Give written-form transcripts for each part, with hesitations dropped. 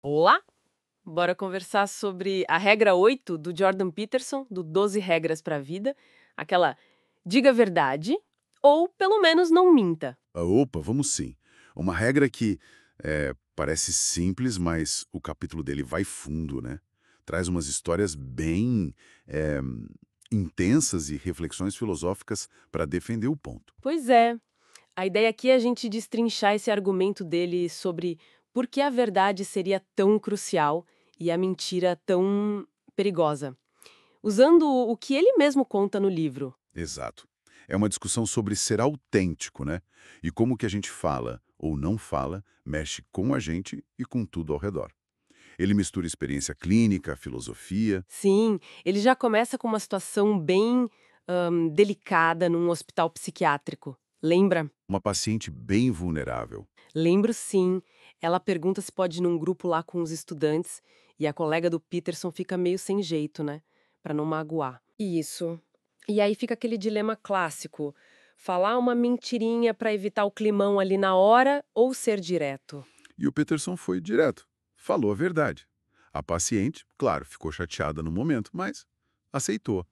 Olá! Bora conversar sobre a regra 8 do Jordan Peterson, do 12 Regras para a Vida, aquela diga a verdade ou pelo menos não minta. Opa, vamos sim. Uma regra que parece simples, mas o capítulo dele vai fundo, né? Traz umas histórias bem eh, intensas e reflexões filosóficas para defender o ponto. Pois é, a ideia aqui é a gente destrinchar esse argumento dele sobre por que a verdade seria tão crucial e a mentira tão perigosa, usando o que ele mesmo conta no livro. Exato. É uma discussão sobre ser autêntico, né? E como que a gente fala ou não fala mexe com a gente e com tudo ao redor. Ele mistura experiência clínica, filosofia. Sim, ele já começa com uma situação bem delicada num hospital psiquiátrico. Lembra? Uma paciente bem vulnerável. Lembro sim. Ela pergunta se pode ir num grupo lá com os estudantes e a colega do Peterson fica meio sem jeito, né? Pra não magoar. Isso. E aí fica aquele dilema clássico: falar uma mentirinha pra evitar o climão ali na hora ou ser direto? E o Peterson foi direto, falou a verdade. A paciente, claro, ficou chateada no momento, mas aceitou.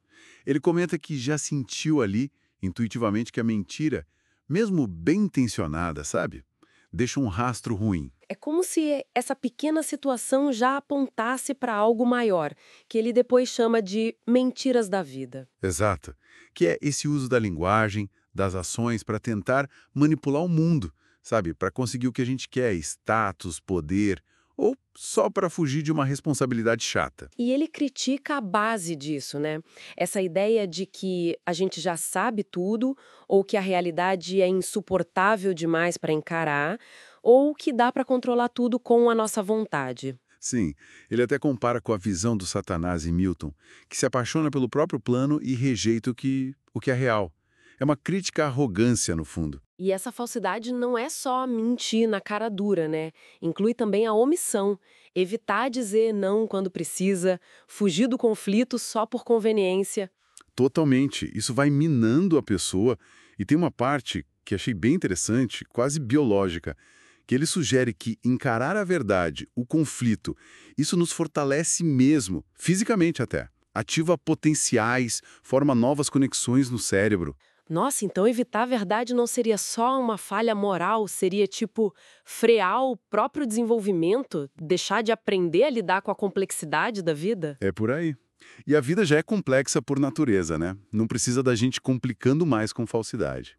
Ele comenta que já sentiu ali, intuitivamente, que a mentira, mesmo bem intencionada, sabe, deixa um rastro ruim. É como se essa pequena situação já apontasse para algo maior, que ele depois chama de mentiras da vida. Exato. Que é esse uso da linguagem, das ações para tentar manipular o mundo, sabe, para conseguir o que a gente quer, status, poder, ou só para fugir de uma responsabilidade chata. E ele critica a base disso, né? Essa ideia de que a gente já sabe tudo, ou que a realidade é insuportável demais para encarar, ou que dá para controlar tudo com a nossa vontade. Sim, ele até compara com a visão do Satanás em Milton, que se apaixona pelo próprio plano e rejeita o que é real. É uma crítica à arrogância, no fundo. E essa falsidade não é só mentir na cara dura, né? Inclui também a omissão, evitar dizer não quando precisa, fugir do conflito só por conveniência. Totalmente. Isso vai minando a pessoa. E tem uma parte que achei bem interessante, quase biológica, que ele sugere que encarar a verdade, o conflito, isso nos fortalece mesmo, fisicamente até. Ativa potenciais, forma novas conexões no cérebro. Nossa, então evitar a verdade não seria só uma falha moral, seria tipo frear o próprio desenvolvimento, deixar de aprender a lidar com a complexidade da vida? É por aí. E a vida já é complexa por natureza, né? Não precisa da gente complicando mais com falsidade.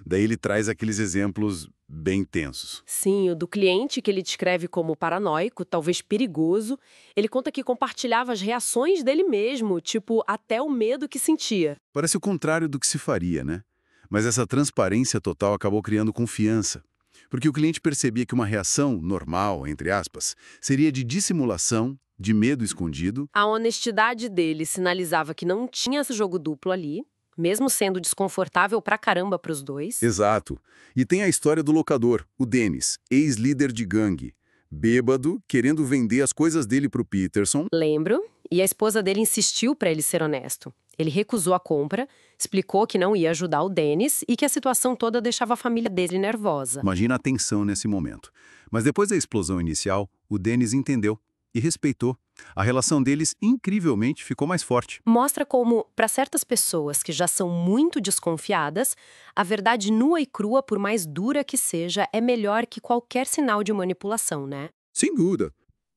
Daí ele traz aqueles exemplos bem tensos. Sim, o do cliente que ele descreve como paranoico, talvez perigoso, ele conta que compartilhava as reações dele mesmo, tipo até o medo que sentia. Parece o contrário do que se faria, né? Mas essa transparência total acabou criando confiança. Porque o cliente percebia que uma reação normal, entre aspas, seria de dissimulação, de medo escondido. A honestidade dele sinalizava que não tinha esse jogo duplo ali, mesmo sendo desconfortável pra caramba pros dois. Exato. E tem a história do locador, o Dennis, ex-líder de gangue. Bêbado, querendo vender as coisas dele pro Peterson. Lembro, e a esposa dele insistiu pra ele ser honesto. Ele recusou a compra, explicou que não ia ajudar o Dennis e que a situação toda deixava a família dele nervosa. Imagina a tensão nesse momento. Mas depois da explosão inicial, o Dennis entendeu e respeitou. A relação deles, incrivelmente, ficou mais forte. Mostra como, para certas pessoas que já são muito desconfiadas, a verdade nua e crua, por mais dura que seja, é melhor que qualquer sinal de manipulação, né? Sem dúvida.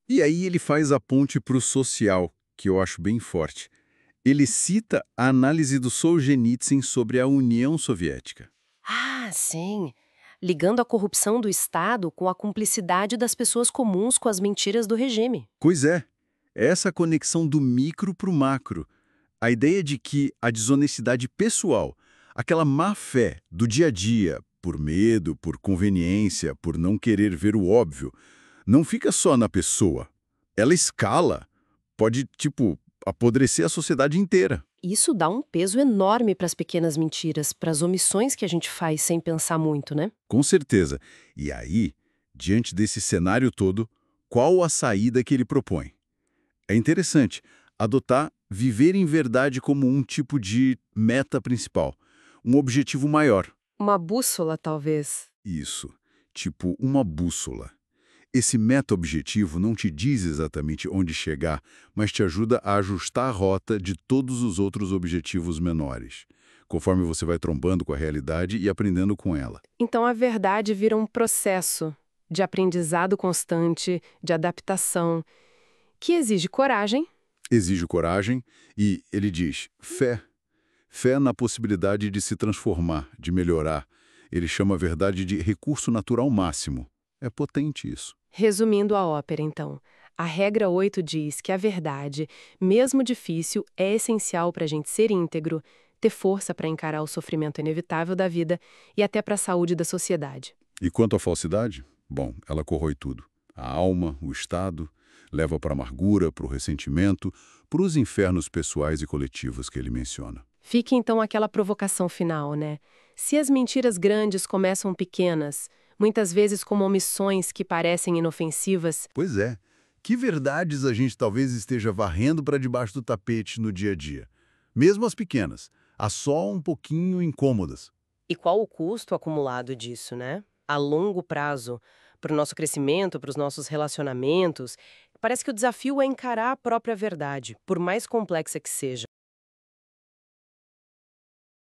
E aí ele faz a ponte para o social, que eu acho bem forte. Ele cita a análise do Solzhenitsyn sobre a União Soviética. Ah, sim. Ligando a corrupção do Estado com a cumplicidade das pessoas comuns com as mentiras do regime. Pois é, essa conexão do micro para o macro. A ideia de que a desonestidade pessoal, aquela má-fé do dia a dia, por medo, por conveniência, por não querer ver o óbvio, não fica só na pessoa. Ela escala, pode, tipo, apodrecer a sociedade inteira. Isso dá um peso enorme para as pequenas mentiras, para as omissões que a gente faz sem pensar muito, né? Com certeza. E aí, diante desse cenário todo, qual a saída que ele propõe? É interessante adotar viver em verdade como um tipo de meta principal, um objetivo maior. Uma bússola, talvez. Isso, tipo uma bússola. Esse meta-objetivo não te diz exatamente onde chegar, mas te ajuda a ajustar a rota de todos os outros objetivos menores, conforme você vai trombando com a realidade e aprendendo com ela. Então a verdade vira um processo de aprendizado constante, de adaptação, que exige coragem. Exige coragem e, ele diz, fé. Fé na possibilidade de se transformar, de melhorar. Ele chama a verdade de recurso natural máximo. É potente isso. Resumindo a ópera, então, a regra 8 diz que a verdade, mesmo difícil, é essencial para a gente ser íntegro, ter força para encarar o sofrimento inevitável da vida e até para a saúde da sociedade. E quanto à falsidade? Bom, ela corrói tudo. A alma, o estado, leva para a amargura, para o ressentimento, para os infernos pessoais e coletivos que ele menciona. Fique então aquela provocação final, né? Se as mentiras grandes começam pequenas, muitas vezes como omissões que parecem inofensivas, Pois é. Que verdades a gente talvez esteja varrendo para debaixo do tapete no dia a dia? Mesmo as pequenas, as só um pouquinho incômodas. e qual o custo acumulado disso, né? A longo prazo, para o nosso crescimento, para os nossos relacionamentos, parece que o desafio é encarar a própria verdade, por mais complexa que seja.